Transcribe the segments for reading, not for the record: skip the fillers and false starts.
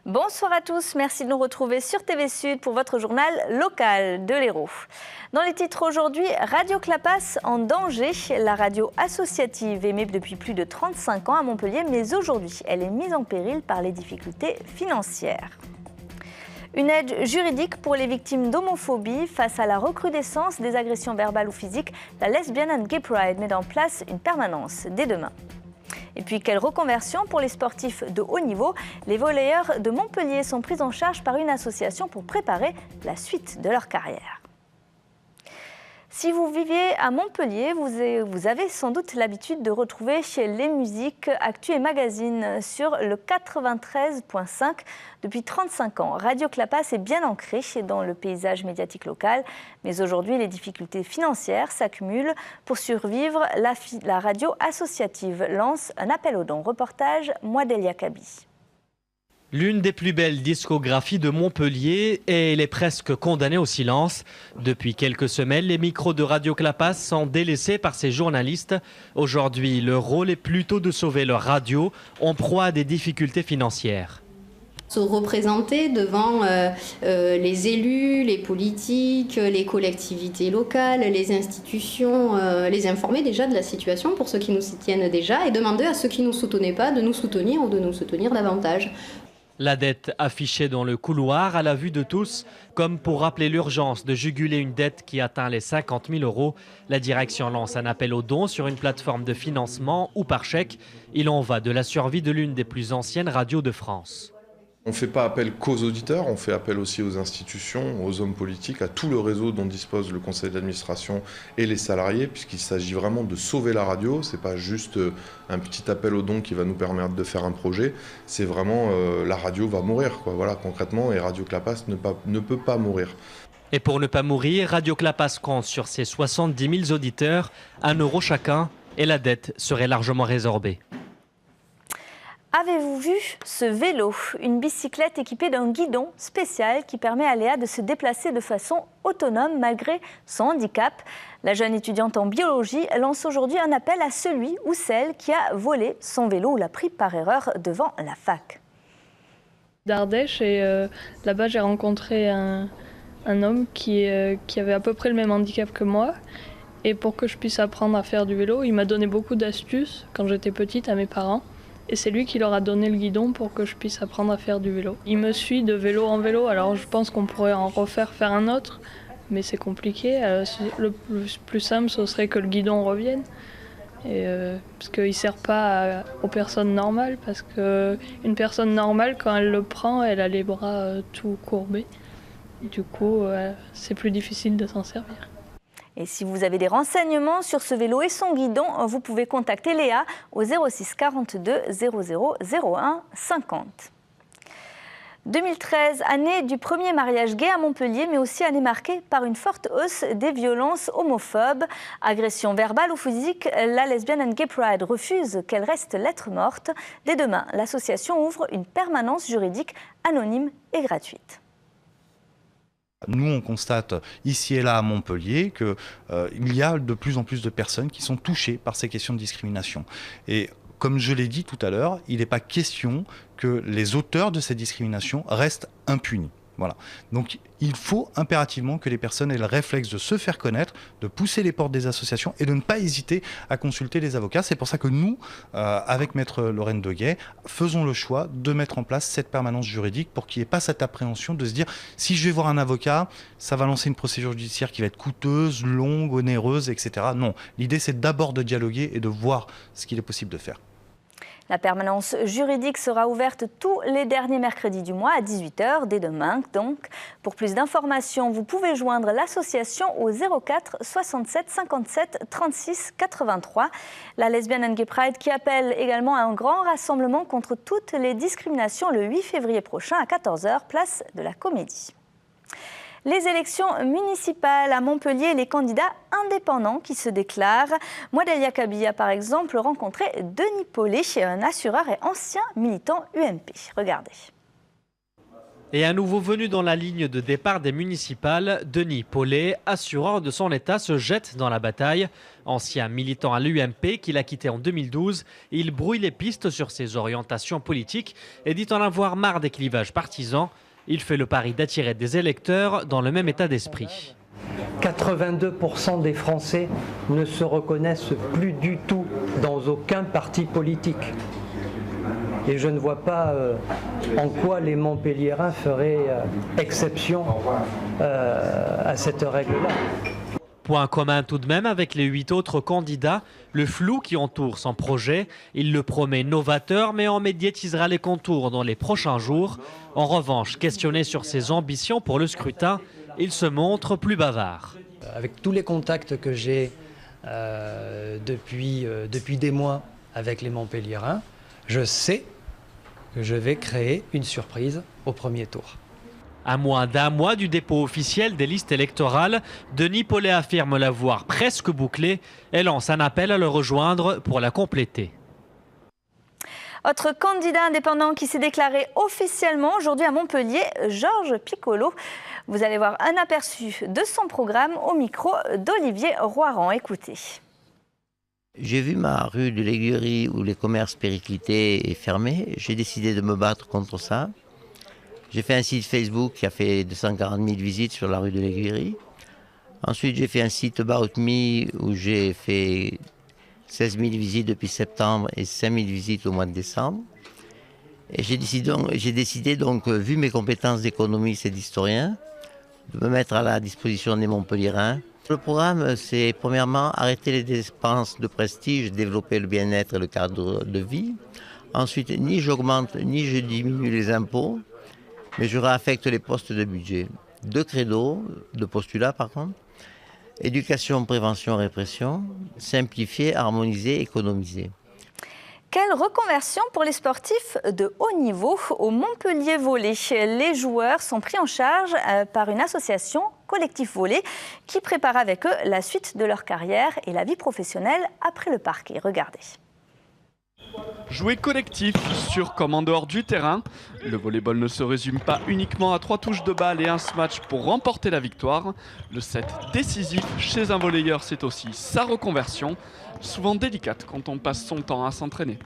Bonsoir à tous, merci de nous retrouver sur TV Sud pour votre journal local de l'Hérault. Dans les titres aujourd'hui, Radio Clapas en danger. La radio associative émet depuis plus de 35 ans à Montpellier, mais aujourd'hui, elle est mise en péril par les difficultés financières. Une aide juridique pour les victimes d'homophobie face à la recrudescence des agressions verbales ou physiques. La Lesbian and Gay Pride met en place une permanence dès demain. Et puis, quelle reconversion pour les sportifs de haut niveau. Les volleyeurs de Montpellier sont pris en charge par une association pour préparer la suite de leur carrière. Si vous viviez à Montpellier, vous avez sans doute l'habitude de retrouver chez Les Musiques, Actu et Magazine sur le 93.5 depuis 35 ans. Radio Clapas est bien ancrée dans le paysage médiatique local, mais aujourd'hui les difficultés financières s'accumulent. Pour survivre, la radio associative lance un appel aux dons. Reportage Mouadelia Kabi. L'une des plus belles discographies de Montpellier et elle est presque condamnée au silence. Depuis quelques semaines, les micros de Radio Clapas sont délaissés par ses journalistes. Aujourd'hui, leur rôle est plutôt de sauver leur radio en proie à des difficultés financières. Se représenter devant les élus, les politiques, les collectivités locales, les institutions, les informer déjà de la situation pour ceux qui nous soutiennent déjà et demander à ceux qui ne nous soutenaient pas de nous soutenir ou de nous soutenir davantage. La dette affichée dans le couloir à la vue de tous, comme pour rappeler l'urgence de juguler une dette qui atteint les 50 000 €. La direction lance un appel aux dons sur une plateforme de financement ou par chèque. Il en va de la survie de l'une des plus anciennes radios de France. On ne fait pas appel qu'aux auditeurs, on fait appel aussi aux institutions, aux hommes politiques, à tout le réseau dont dispose le conseil d'administration et les salariés, puisqu'il s'agit vraiment de sauver la radio. Ce n'est pas juste un petit appel aux dons qui va nous permettre de faire un projet, c'est vraiment la radio va mourir, quoi. Voilà, concrètement, et Radio Clapas ne peut pas mourir. Et pour ne pas mourir, Radio Clapas compte sur ses 70 000 auditeurs, 1 € chacun, et la dette serait largement résorbée. Avez-vous vu ce vélo? Une bicyclette équipée d'un guidon spécial qui permet à Léa de se déplacer de façon autonome malgré son handicap. La jeune étudiante en biologie lance aujourd'hui un appel à celui ou celle qui a volé son vélo ou l'a pris par erreur devant la fac. D'Ardèche et là-bas j'ai rencontré un homme qui avait à peu près le même handicap que moi. Et pour que je puisse apprendre à faire du vélo, il m'a donné beaucoup d'astuces quand j'étais petite à mes parents. Et c'est lui qui leur a donné le guidon pour que je puisse apprendre à faire du vélo. Il me suit de vélo en vélo, alors je pense qu'on pourrait en faire un autre, mais c'est compliqué. Le plus simple, ce serait que le guidon revienne. Parce qu'il ne sert pas aux personnes normales, parce qu'une personne normale, quand elle le prend, elle a les bras tout courbés. Du coup, c'est plus difficile de s'en servir. Et si vous avez des renseignements sur ce vélo et son guidon, vous pouvez contacter Léa au 06 42 00 01 50. 2013, année du premier mariage gay à Montpellier, mais aussi année marquée par une forte hausse des violences homophobes. Agressions verbales ou physiques, la Lesbian and Gay Pride refuse qu'elle reste lettre morte. Dès demain, l'association ouvre une permanence juridique anonyme et gratuite. Nous, on constate ici et là à Montpellier qu'il y a de plus en plus de personnes qui sont touchées par ces questions de discrimination. Et comme je l'ai dit tout à l'heure, il n'est pas question que les auteurs de ces discriminations restent impunis. Voilà. Donc il faut impérativement que les personnes aient le réflexe de se faire connaître, de pousser les portes des associations et de ne pas hésiter à consulter les avocats. C'est pour ça que nous, avec Maître Lorraine Deguet, faisons le choix de mettre en place cette permanence juridique pour qu'il n'y ait pas cette appréhension de se dire si je vais voir un avocat, ça va lancer une procédure judiciaire qui va être coûteuse, longue, onéreuse, etc. Non, l'idée c'est d'abord de dialoguer et de voir ce qu'il est possible de faire. La permanence juridique sera ouverte tous les derniers mercredis du mois à 18 h, dès demain donc. Pour plus d'informations, vous pouvez joindre l'association au 04 67 57 36 83. La Lesbian and Gay Pride qui appelle également à un grand rassemblement contre toutes les discriminations le 8 février prochain à 14 h, place de la Comédie. Les élections municipales à Montpellier et les candidats indépendants qui se déclarent. Mouadelia Kabi a par exemple rencontré Denis Paulet, un assureur et ancien militant UMP. Regardez. Et un nouveau venu dans la ligne de départ des municipales, Denis Paulet, assureur de son état, se jette dans la bataille. Ancien militant à l'UMP qu'il a quitté en 2012, il brouille les pistes sur ses orientations politiques et dit en avoir marre des clivages partisans. Il fait le pari d'attirer des électeurs dans le même état d'esprit. 82% des Français ne se reconnaissent plus du tout dans aucun parti politique. Et je ne vois pas en quoi les Montpelliérains feraient exception à cette règle-là. Point commun tout de même avec les 8 autres candidats, le flou qui entoure son projet. Il le promet novateur, mais en médiatisera les contours dans les prochains jours. En revanche, questionné sur ses ambitions pour le scrutin, il se montre plus bavard. Avec tous les contacts que j'ai depuis des mois avec les Montpelliérains, je sais que je vais créer une surprise au premier tour. À moins d'un mois du dépôt officiel des listes électorales, Denis Paulet affirme l'avoir presque bouclée et lance un appel à le rejoindre pour la compléter. Autre candidat indépendant qui s'est déclaré officiellement aujourd'hui à Montpellier, Georges Piccolo. Vous allez voir un aperçu de son programme au micro d'Olivier Roiran. Écoutez. J'ai vu ma rue de l'Aiguillerie où les commerces périclités et fermés. J'ai décidé de me battre contre ça. J'ai fait un site Facebook qui a fait 240 000 visites sur la rue de l'Aiguillerie. Ensuite, j'ai fait un site About Me où j'ai fait 16 000 visites depuis septembre et 5 000 visites au mois de décembre. Et j'ai décidé donc, vu mes compétences d'économiste et d'historien, de me mettre à la disposition des Montpelliérains. Le programme, c'est premièrement arrêter les dépenses de prestige, développer le bien-être et le cadre de vie. Ensuite, ni j'augmente ni je diminue les impôts, mais je réaffecte les postes de budget. 2 credos, 2 postulats par contre. Éducation, prévention, répression. Simplifier, harmoniser, économiser. Quelle reconversion pour les sportifs de haut niveau au Montpellier Volley. Les joueurs sont pris en charge par une association, Collectif Volley, qui prépare avec eux la suite de leur carrière et la vie professionnelle après le parquet. Regardez. Jouer collectif, sur comme en dehors du terrain, le volleyball ne se résume pas uniquement à 3 touches de balle et un smash pour remporter la victoire. Le set décisif chez un volleyeur, c'est aussi sa reconversion, souvent délicate quand on passe son temps à s'entraîner.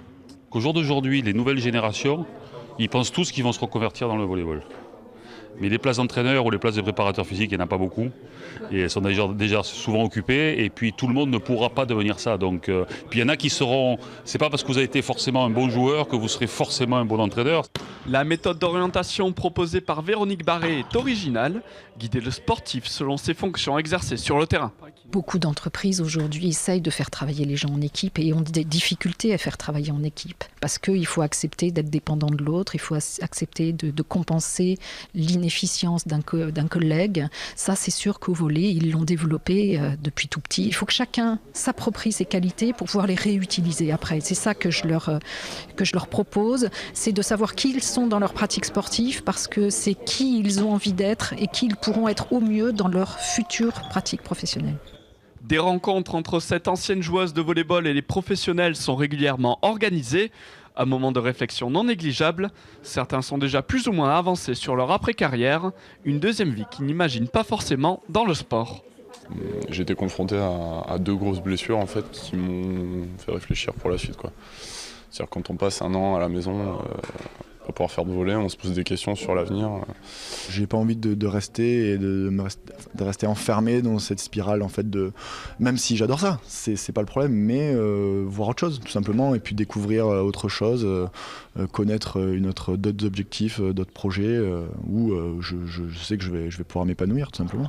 Au jour d'aujourd'hui, les nouvelles générations, ils pensent tous qu'ils vont se reconvertir dans le volleyball. Mais les places d'entraîneurs ou les places de préparateurs physiques, il n'y en a pas beaucoup. Et elles sont déjà souvent occupées. Et puis tout le monde ne pourra pas devenir ça. Donc, puis il y en a qui seront... C'est pas parce que vous avez été forcément un bon joueur que vous serez forcément un bon entraîneur. La méthode d'orientation proposée par Véronique Barré est originale. Guider le sportif selon ses fonctions exercées sur le terrain. Beaucoup d'entreprises aujourd'hui essayent de faire travailler les gens en équipe et ont des difficultés à faire travailler en équipe. Parce qu'il faut accepter d'être dépendant de l'autre, il faut accepter de compenser l'inefficience d'un collègue. Ça, c'est sûr qu'au volley, ils l'ont développé depuis tout petit. Il faut que chacun s'approprie ses qualités pour pouvoir les réutiliser après. C'est ça que je leur propose, c'est de savoir qui ils sont dans leur pratique sportive parce que c'est qui ils ont envie d'être et qui ils pourront être au mieux dans leur future pratique professionnelle. Des rencontres entre cette ancienne joueuse de volley-ball et les professionnels sont régulièrement organisées. Un moment de réflexion non négligeable. Certains sont déjà plus ou moins avancés sur leur après-carrière. Une deuxième vie qu'ils n'imaginent pas forcément dans le sport. J'ai été confronté à 2 grosses blessures en fait, qui m'ont fait réfléchir pour la suite, quoi. C'est-à-dire quand on passe 1 an à la maison, pas pouvoir faire de volley, on se pose des questions sur l'avenir. J'ai pas envie de rester et de rester enfermé dans cette spirale en fait même si j'adore ça, c'est pas le problème, mais voir autre chose tout simplement et puis découvrir autre chose, connaître d'autres objectifs, d'autres projets où je sais que je vais pouvoir m'épanouir tout simplement.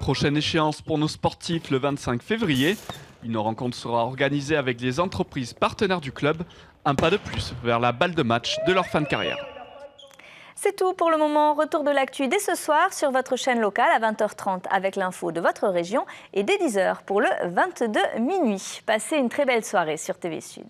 Prochaine échéance pour nos sportifs le 25 février. Une rencontre sera organisée avec les entreprises partenaires du club. Un pas de plus vers la balle de match de leur fin de carrière. C'est tout pour le moment. Retour de l'actu dès ce soir sur votre chaîne locale à 20h30 avec l'info de votre région et dès 10h pour le 22 minuit. Passez une très belle soirée sur TV Sud.